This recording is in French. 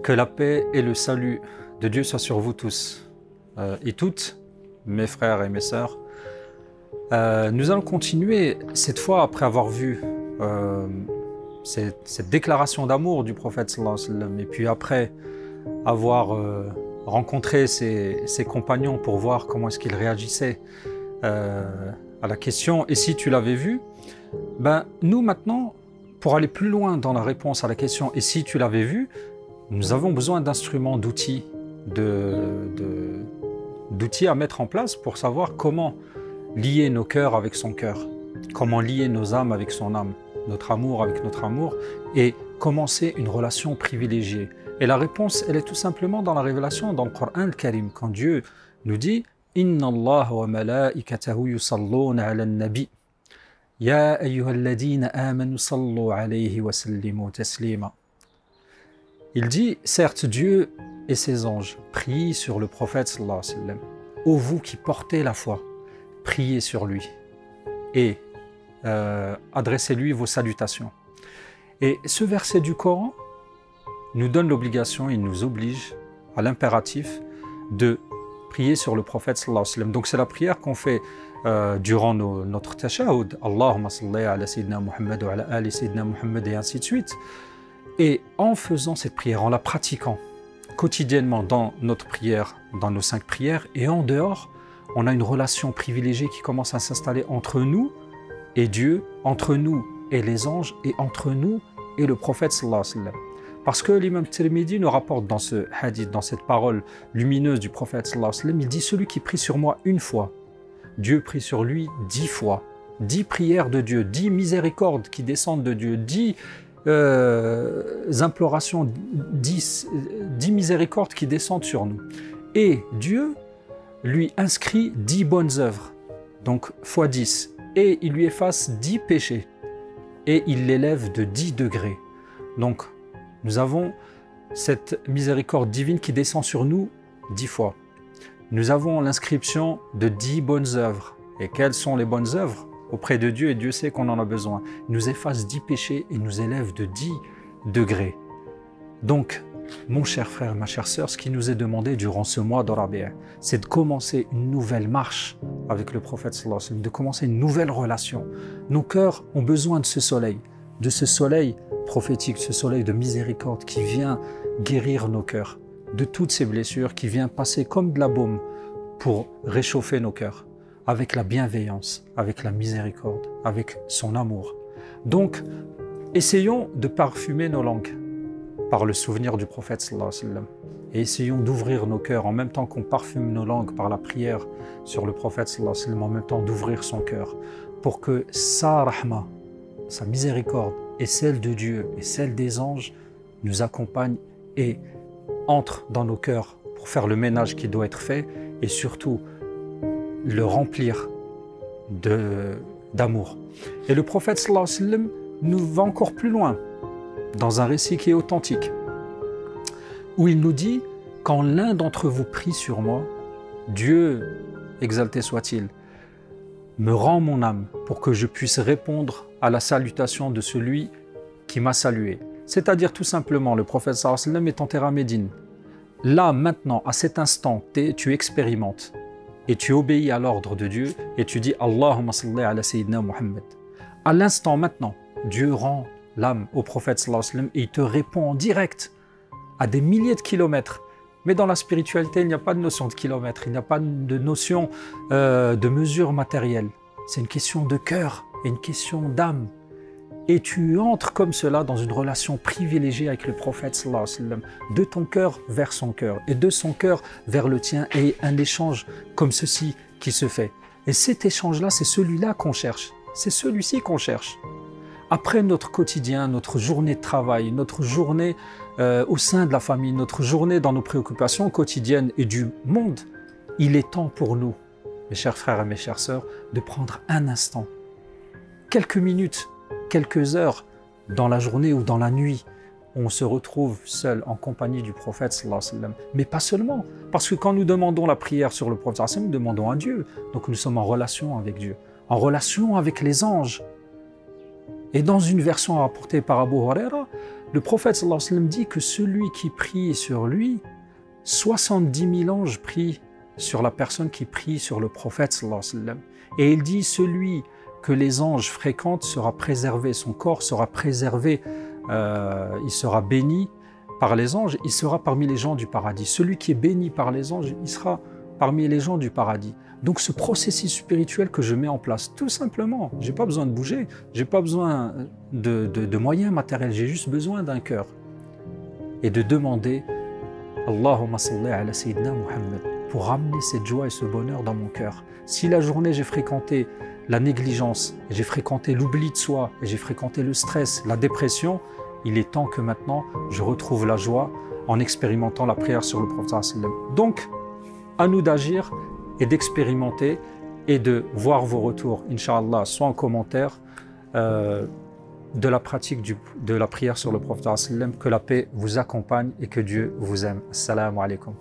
Que la paix et le salut de Dieu soient sur vous tous et toutes, mes frères et mes sœurs. Nous allons continuer cette fois après avoir vu cette déclaration d'amour du prophète sallallahu alayhi wa sallam, et puis après avoir rencontré ses compagnons pour voir comment est-ce qu'ils réagissaient à la question « Et si tu l'avais vu ?» Ben, nous maintenant, pour aller plus loin dans la réponse à la question « Et si tu l'avais vu ?» nous avons besoin d'instruments, d'outils, d'outils à mettre en place pour savoir comment lier nos cœurs avec son cœur, comment lier nos âmes avec son âme, notre amour avec notre amour, et commencer une relation privilégiée. Et la réponse, elle est tout simplement dans la révélation, dans le Coran al-Karim, quand Dieu nous dit « Inna Allah wa malaikatahu yusalluna ala nabi ya ayyuhalladhina amanu sallu alayhi wa sallimu taslima » Il dit, certes, Dieu et ses anges prient sur le prophète sallallahu alayhi wa sallam. Ô vous qui portez la foi, priez sur lui et adressez-lui vos salutations. Et ce verset du Coran nous donne l'obligation, il nous oblige à l'impératif de prier sur le prophète sallallahu alayhi wa sallam. Donc c'est la prière qu'on fait durant notre tashahhud. Allahumma salli ala sayyidina Muhammad wa ala ali sayyidina Muhammad et ainsi de suite. Et en faisant cette prière, en la pratiquant quotidiennement dans notre prière, dans nos 5 prières, et en dehors, on a une relation privilégiée qui commence à s'installer entre nous et Dieu, entre nous et les anges, et entre nous et le prophète sallallahu alayhi wa sallam. Parce que l'imam Tirmidhi nous rapporte dans ce hadith, dans cette parole lumineuse du prophète sallallahu alayhi wa sallam, il dit « Celui qui prie sur moi une fois, Dieu prie sur lui 10 fois. 10 prières de Dieu, 10 miséricordes qui descendent de Dieu, 10 implorations, 10 miséricordes qui descendent sur nous. Et Dieu lui inscrit 10 bonnes œuvres, donc fois 10, et il lui efface 10 péchés, et il l'élève de 10 degrés. Donc nous avons cette miséricorde divine qui descend sur nous 10 fois. Nous avons l'inscription de 10 bonnes œuvres. Et quelles sont les bonnes œuvres auprès de Dieu, et Dieu sait qu'on en a besoin. Il nous efface 10 péchés et nous élève de 10 degrés. Donc, mon cher frère, ma chère sœur, ce qui nous est demandé durant ce mois de Rabi', c'est de commencer une nouvelle marche avec le prophète sallallahu alayhi wa sallam, de commencer une nouvelle relation. Nos cœurs ont besoin de ce soleil prophétique, ce soleil de miséricorde qui vient guérir nos cœurs de toutes ces blessures, qui vient passer comme de la baume pour réchauffer nos cœurs, avec la bienveillance, avec la miséricorde, avec son amour. Donc, essayons de parfumer nos langues par le souvenir du prophète sallallahu alayhi wa sallam, et essayons d'ouvrir nos cœurs en même temps qu'on parfume nos langues par la prière sur le prophète sallallahu alayhi wa sallam, en même temps d'ouvrir son cœur pour que sa rahma, sa miséricorde et celle de Dieu et celle des anges nous accompagnent et entrent dans nos cœurs pour faire le ménage qui doit être fait, et surtout le remplir d'amour. Et le prophète sallallahu alayhi wa sallam nous va encore plus loin dans un récit qui est authentique, où il nous dit « Quand l'un d'entre vous prie sur moi, Dieu, exalté soit-il, me rend mon âme pour que je puisse répondre à la salutation de celui qui m'a salué. » C'est-à-dire tout simplement, le prophète sallallahu alayhi wa sallam est enterré à Médine. Là, maintenant, à cet instant, tu expérimentes et tu obéis à l'ordre de Dieu et tu dis « Allahumma salli ala sayyidina Muhammad ». À l'instant maintenant, Dieu rend l'âme au prophète sallallahu alayhi wa sallam et il te répond en direct à des milliers de kilomètres. Mais dans la spiritualité, il n'y a pas de notion de kilomètres, il n'y a pas de notion de mesure matérielle. C'est une question de cœur et une question d'âme. Et tu entres comme cela dans une relation privilégiée avec le prophète sallallahu alayhi wa sallam, de ton cœur vers son cœur et de son cœur vers le tien, et un échange comme ceci qui se fait. Et cet échange-là, c'est celui-là qu'on cherche, c'est celui-ci qu'on cherche. Après notre quotidien, notre journée de travail, notre journée au sein de la famille, notre journée dans nos préoccupations quotidiennes et du monde, il est temps pour nous, mes chers frères et mes chères sœurs, de prendre un instant, quelques minutes, quelques heures dans la journée ou dans la nuit, où on se retrouve seul en compagnie du prophète sallallahu alayhi wa sallam. Mais pas seulement, parce que quand nous demandons la prière sur le prophète sallallahu alayhi wa sallam, nous demandons à Dieu. Donc nous sommes en relation avec Dieu, en relation avec les anges. Et dans une version rapportée par Abu Huraira, Le prophète sallallahu alayhi wa sallam dit que celui qui prie sur lui, 70 000 anges prient sur la personne qui prie sur le prophète sallallahu alayhi wa sallam. Et il dit, celui que les anges fréquentent sera préservé, son corps sera préservé, il sera béni par les anges, il sera parmi les gens du paradis. Celui qui est béni par les anges, il sera parmi les gens du paradis. Donc ce processus spirituel que je mets en place, tout simplement, je n'ai pas besoin de bouger, je n'ai pas besoin de moyens matériels, j'ai juste besoin d'un cœur. Et de demander Allahumma salli ala Sayyidina Muhammad pour ramener cette joie et ce bonheur dans mon cœur. Si la journée j'ai fréquenté la négligence, j'ai fréquenté l'oubli de soi, j'ai fréquenté le stress, la dépression, il est temps que maintenant je retrouve la joie en expérimentant la prière sur le prophète sallallahu alayhi wa sallam. Donc, à nous d'agir et d'expérimenter et de voir vos retours, Inch'Allah, soit en commentaire de la pratique de la prière sur le prophète sallallahu alayhi wa sallam. Que la paix vous accompagne et que Dieu vous aime. Assalamu alaikum.